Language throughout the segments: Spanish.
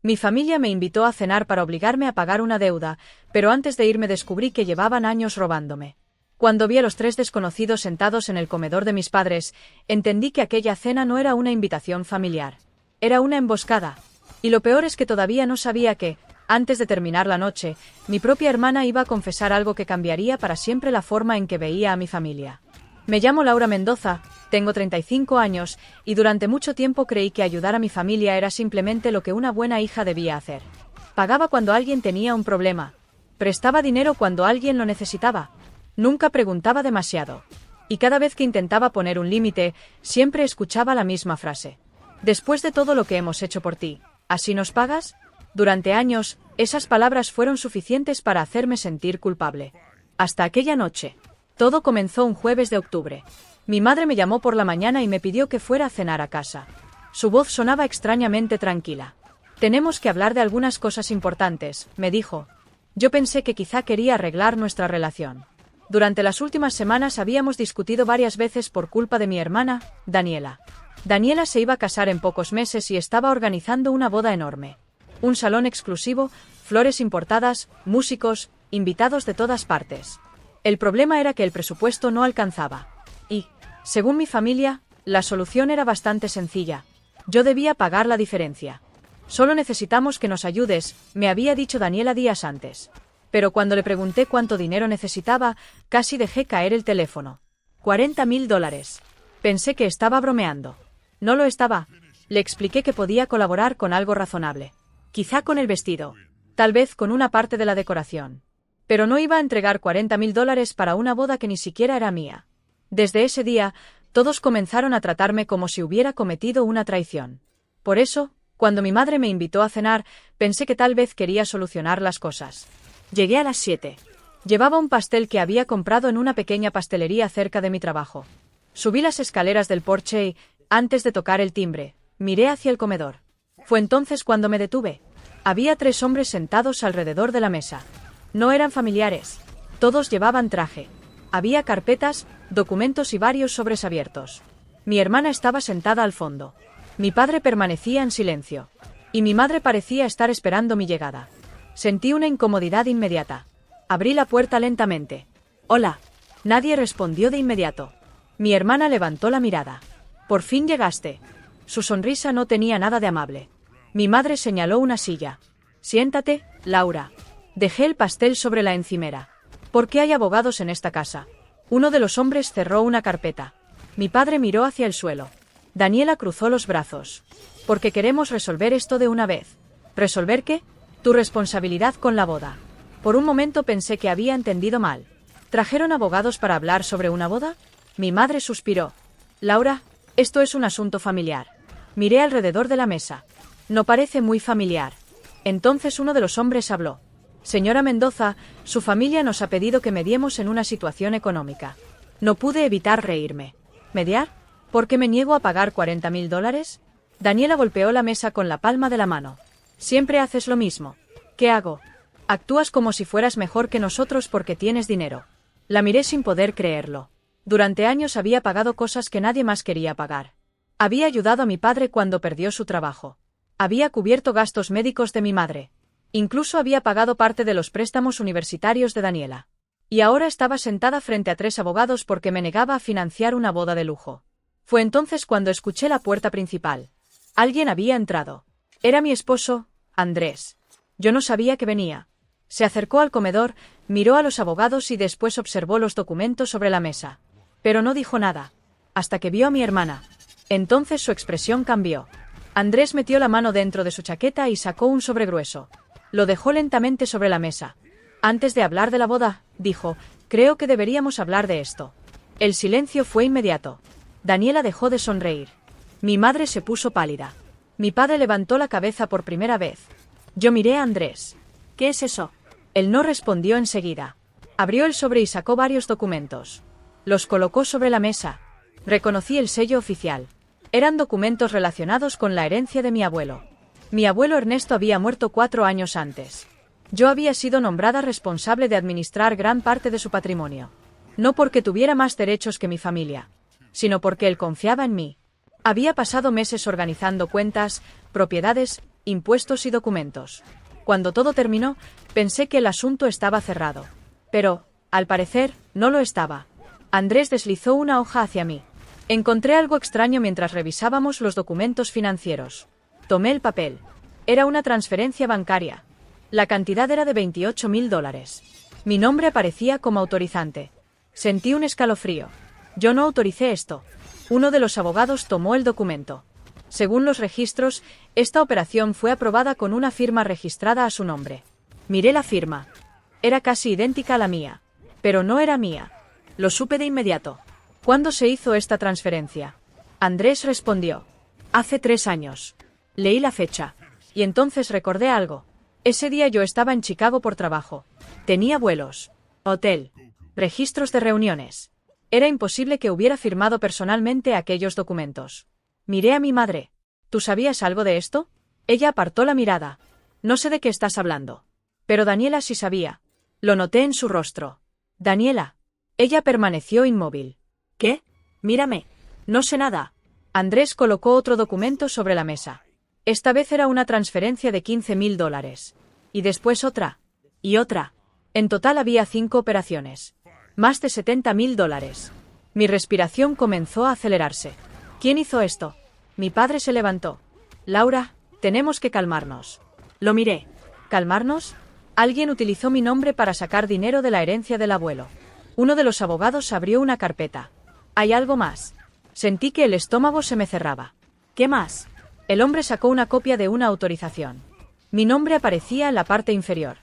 Mi familia me invitó a cenar para obligarme a pagar una deuda, pero antes de irme descubrí que llevaban años robándome. Cuando vi a los 3 desconocidos sentados en el comedor de mis padres, entendí que aquella cena no era una invitación familiar. Era una emboscada. Y lo peor es que todavía no sabía que, antes de terminar la noche, mi propia hermana iba a confesar algo que cambiaría para siempre la forma en que veía a mi familia. Me llamo Laura Mendoza, tengo 35 años, y durante mucho tiempo creí que ayudar a mi familia era simplemente lo que una buena hija debía hacer. Pagaba cuando alguien tenía un problema. Prestaba dinero cuando alguien lo necesitaba. Nunca preguntaba demasiado. Y cada vez que intentaba poner un límite, siempre escuchaba la misma frase. Después de todo lo que hemos hecho por ti, ¿así nos pagas? Durante años, esas palabras fueron suficientes para hacerme sentir culpable. Hasta aquella noche. Todo comenzó un jueves de octubre. Mi madre me llamó por la mañana y me pidió que fuera a cenar a casa. Su voz sonaba extrañamente tranquila. Tenemos que hablar de algunas cosas importantes, me dijo. Yo pensé que quizá quería arreglar nuestra relación. Durante las últimas semanas habíamos discutido varias veces por culpa de mi hermana, Daniela. Daniela se iba a casar en pocos meses y estaba organizando una boda enorme. Un salón exclusivo, flores importadas, músicos, invitados de todas partes. El problema era que el presupuesto no alcanzaba. Y, según mi familia, la solución era bastante sencilla. Yo debía pagar la diferencia. Solo necesitamos que nos ayudes, me había dicho Daniela días antes. Pero cuando le pregunté cuánto dinero necesitaba, casi dejé caer el teléfono. $40.000. Pensé que estaba bromeando. No lo estaba. Le expliqué que podía colaborar con algo razonable. Quizá con el vestido. Tal vez con una parte de la decoración. Pero no iba a entregar $40.000 para una boda que ni siquiera era mía. Desde ese día, todos comenzaron a tratarme como si hubiera cometido una traición. Por eso, cuando mi madre me invitó a cenar, pensé que tal vez quería solucionar las cosas. Llegué a las 7. Llevaba un pastel que había comprado en una pequeña pastelería cerca de mi trabajo. Subí las escaleras del porche y, antes de tocar el timbre, miré hacia el comedor. Fue entonces cuando me detuve. Había 3 hombres sentados alrededor de la mesa. No eran familiares. Todos llevaban traje. Había carpetas, documentos y varios sobres abiertos. Mi hermana estaba sentada al fondo. Mi padre permanecía en silencio. Y mi madre parecía estar esperando mi llegada. Sentí una incomodidad inmediata. Abrí la puerta lentamente. «Hola». Nadie respondió de inmediato. Mi hermana levantó la mirada. «Por fin llegaste». Su sonrisa no tenía nada de amable. Mi madre señaló una silla. «Siéntate, Laura». Dejé el pastel sobre la encimera. ¿Por qué hay abogados en esta casa? Uno de los hombres cerró una carpeta. Mi padre miró hacia el suelo. Daniela cruzó los brazos. Porque queremos resolver esto de una vez. ¿Resolver qué? Tu responsabilidad con la boda. Por un momento pensé que había entendido mal. ¿Trajeron abogados para hablar sobre una boda? Mi madre suspiró. Laura, esto es un asunto familiar. Miré alrededor de la mesa. No parece muy familiar. Entonces uno de los hombres habló. Señora Mendoza, su familia nos ha pedido que mediemos en una situación económica. No pude evitar reírme. ¿Mediar? ¿Por qué me niego a pagar $40.000? Daniela golpeó la mesa con la palma de la mano. Siempre haces lo mismo. ¿Qué hago? Actúas como si fueras mejor que nosotros porque tienes dinero. La miré sin poder creerlo. Durante años había pagado cosas que nadie más quería pagar. Había ayudado a mi padre cuando perdió su trabajo. Había cubierto gastos médicos de mi madre. Incluso había pagado parte de los préstamos universitarios de Daniela. Y ahora estaba sentada frente a 3 abogados porque me negaba a financiar una boda de lujo. Fue entonces cuando escuché la puerta principal. Alguien había entrado. Era mi esposo, Andrés. Yo no sabía que venía. Se acercó al comedor, miró a los abogados y después observó los documentos sobre la mesa. Pero no dijo nada. Hasta que vio a mi hermana. Entonces su expresión cambió. Andrés metió la mano dentro de su chaqueta y sacó un sobre grueso. Lo dejó lentamente sobre la mesa. Antes de hablar de la boda, dijo, creo que deberíamos hablar de esto. El silencio fue inmediato. Daniela dejó de sonreír. Mi madre se puso pálida. Mi padre levantó la cabeza por primera vez. Yo miré a Andrés. ¿Qué es eso? Él no respondió enseguida. Abrió el sobre y sacó varios documentos. Los colocó sobre la mesa. Reconocí el sello oficial. Eran documentos relacionados con la herencia de mi abuelo. Mi abuelo Ernesto había muerto 4 años antes. Yo había sido nombrada responsable de administrar gran parte de su patrimonio. No porque tuviera más derechos que mi familia, sino porque él confiaba en mí. Había pasado meses organizando cuentas, propiedades, impuestos y documentos. Cuando todo terminó, pensé que el asunto estaba cerrado. Pero, al parecer, no lo estaba. Andrés deslizó una hoja hacia mí. Encontré algo extraño mientras revisábamos los documentos financieros. Tomé el papel. Era una transferencia bancaria. La cantidad era de $28.000. Mi nombre aparecía como autorizante. Sentí un escalofrío. Yo no autoricé esto. Uno de los abogados tomó el documento. Según los registros, esta operación fue aprobada con una firma registrada a su nombre. Miré la firma. Era casi idéntica a la mía. Pero no era mía. Lo supe de inmediato. ¿Cuándo se hizo esta transferencia? Andrés respondió. Hace 3 años. Leí la fecha. Y entonces recordé algo. Ese día yo estaba en Chicago por trabajo. Tenía vuelos, hotel, registros de reuniones. Era imposible que hubiera firmado personalmente aquellos documentos. Miré a mi madre. ¿Tú sabías algo de esto? Ella apartó la mirada. No sé de qué estás hablando. Pero Daniela sí sabía. Lo noté en su rostro. Daniela. Ella permaneció inmóvil. ¿Qué? Mírame. No sé nada. Andrés colocó otro documento sobre la mesa. Esta vez era una transferencia de $15.000. Y después otra. Y otra. En total había 5 operaciones. Más de $70.000. Mi respiración comenzó a acelerarse. ¿Quién hizo esto? Mi padre se levantó. Laura, tenemos que calmarnos. Lo miré. ¿Calmarnos? Alguien utilizó mi nombre para sacar dinero de la herencia del abuelo. Uno de los abogados abrió una carpeta. ¿Hay algo más? Sentí que el estómago se me cerraba. ¿Qué más? El hombre sacó una copia de una autorización. Mi nombre aparecía en la parte inferior.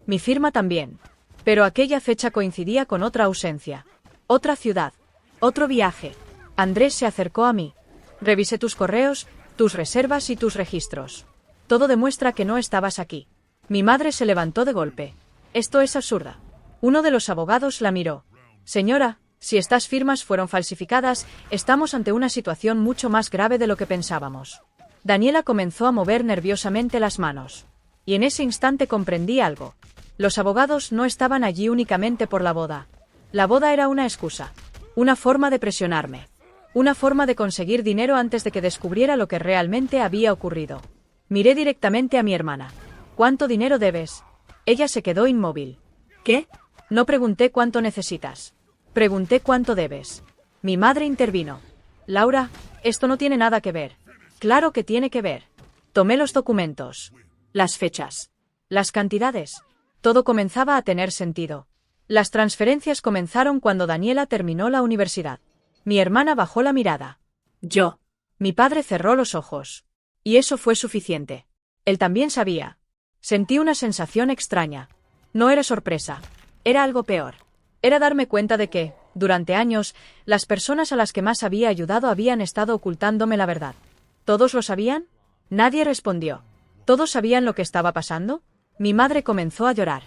Mi firma también. Pero aquella fecha coincidía con otra ausencia. Otra ciudad. Otro viaje. Andrés se acercó a mí. Revisé tus correos, tus reservas y tus registros. Todo demuestra que no estabas aquí. Mi madre se levantó de golpe. Esto es absurda. Uno de los abogados la miró. Señora, si estas firmas fueron falsificadas, estamos ante una situación mucho más grave de lo que pensábamos. Daniela comenzó a mover nerviosamente las manos. Y en ese instante comprendí algo. Los abogados no estaban allí únicamente por la boda. La boda era una excusa. Una forma de presionarme. Una forma de conseguir dinero antes de que descubriera lo que realmente había ocurrido. Miré directamente a mi hermana. ¿Cuánto dinero debes? Ella se quedó inmóvil. ¿Qué? No pregunté cuánto necesitas. Pregunté cuánto debes. Mi madre intervino. Laura, esto no tiene nada que ver. Claro que tiene que ver. Tomé los documentos. Las fechas. Las cantidades. Todo comenzaba a tener sentido. Las transferencias comenzaron cuando Daniela terminó la universidad. Mi hermana bajó la mirada. Yo. Mi padre cerró los ojos. Y eso fue suficiente. Él también sabía. Sentí una sensación extraña. No era sorpresa. Era algo peor. Era darme cuenta de que, durante años, las personas a las que más había ayudado habían estado ocultándome la verdad. ¿Todos lo sabían? Nadie respondió. ¿Todos sabían lo que estaba pasando? Mi madre comenzó a llorar.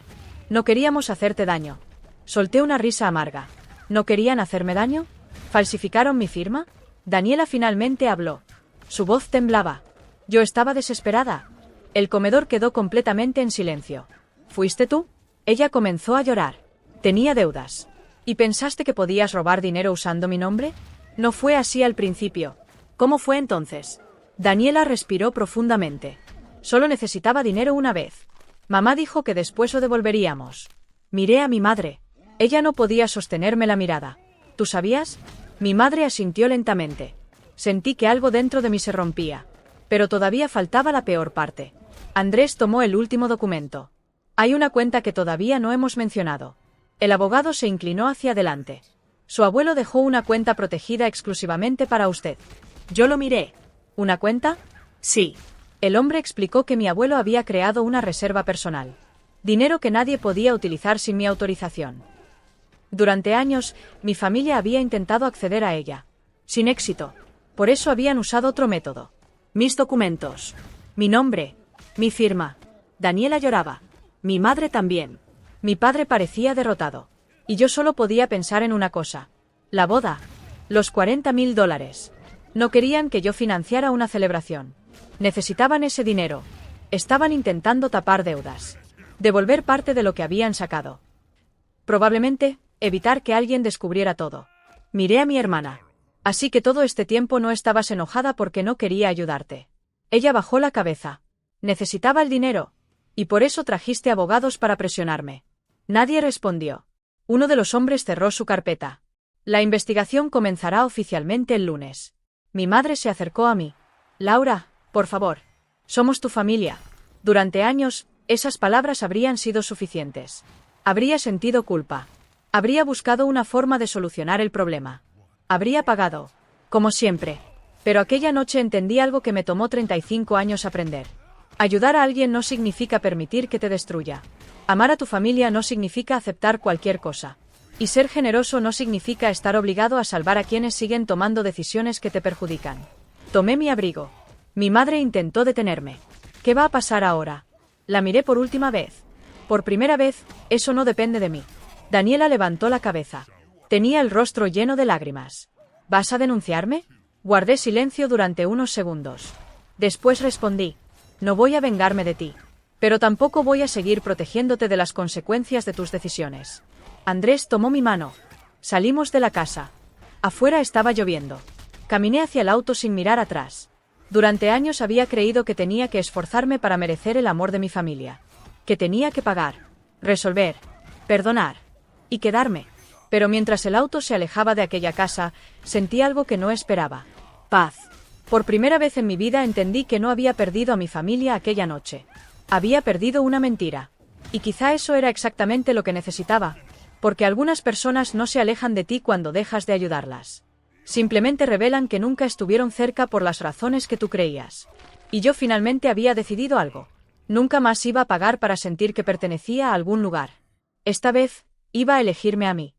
No queríamos hacerte daño. Solté una risa amarga. ¿No querían hacerme daño? ¿Falsificaron mi firma? Daniela finalmente habló. Su voz temblaba. Yo estaba desesperada. El comedor quedó completamente en silencio. ¿Fuiste tú? Ella comenzó a llorar. Tenía deudas. ¿Y pensaste que podías robar dinero usando mi nombre? No fue así al principio. ¿Cómo fue entonces? Daniela respiró profundamente. Solo necesitaba dinero una vez. Mamá dijo que después lo devolveríamos. Miré a mi madre. Ella no podía sostenerme la mirada. ¿Tú sabías? Mi madre asintió lentamente. Sentí que algo dentro de mí se rompía. Pero todavía faltaba la peor parte. Andrés tomó el último documento. Hay una cuenta que todavía no hemos mencionado. El abogado se inclinó hacia adelante. Su abuelo dejó una cuenta protegida exclusivamente para usted. Yo lo miré. ¿Una cuenta? Sí. El hombre explicó que mi abuelo había creado una reserva personal. Dinero que nadie podía utilizar sin mi autorización. Durante años, mi familia había intentado acceder a ella. Sin éxito. Por eso habían usado otro método. Mis documentos. Mi nombre. Mi firma. Daniela lloraba. Mi madre también. Mi padre parecía derrotado. Y yo solo podía pensar en una cosa. La boda. Los $40.000. No querían que yo financiara una celebración. Necesitaban ese dinero. Estaban intentando tapar deudas. Devolver parte de lo que habían sacado. Probablemente, evitar que alguien descubriera todo. Miré a mi hermana. Así que todo este tiempo no estabas enojada porque no quería ayudarte. Ella bajó la cabeza. Necesitaba el dinero. Y por eso trajiste abogados para presionarme. Nadie respondió. Uno de los hombres cerró su carpeta. La investigación comenzará oficialmente el lunes. Mi madre se acercó a mí. Laura, por favor. Somos tu familia. Durante años, esas palabras habrían sido suficientes. Habría sentido culpa. Habría buscado una forma de solucionar el problema. Habría pagado. Como siempre. Pero aquella noche entendí algo que me tomó 35 años aprender. Ayudar a alguien no significa permitir que te destruya. Amar a tu familia no significa aceptar cualquier cosa. Y ser generoso no significa estar obligado a salvar a quienes siguen tomando decisiones que te perjudican. Tomé mi abrigo. Mi madre intentó detenerme. ¿Qué va a pasar ahora? La miré por última vez. Por primera vez, eso no depende de mí. Daniela levantó la cabeza. Tenía el rostro lleno de lágrimas. ¿Vas a denunciarme? Guardé silencio durante unos segundos. Después respondí. No voy a vengarme de ti. Pero tampoco voy a seguir protegiéndote de las consecuencias de tus decisiones. Andrés tomó mi mano. Salimos de la casa. Afuera estaba lloviendo. Caminé hacia el auto sin mirar atrás. Durante años había creído que tenía que esforzarme para merecer el amor de mi familia. Que tenía que pagar, resolver, perdonar y quedarme. Pero mientras el auto se alejaba de aquella casa, sentí algo que no esperaba. Paz. Por primera vez en mi vida entendí que no había perdido a mi familia aquella noche. Había perdido una mentira. Y quizá eso era exactamente lo que necesitaba. Porque algunas personas no se alejan de ti cuando dejas de ayudarlas. Simplemente revelan que nunca estuvieron cerca por las razones que tú creías. Y yo finalmente había decidido algo. Nunca más iba a pagar para sentir que pertenecía a algún lugar. Esta vez, iba a elegirme a mí.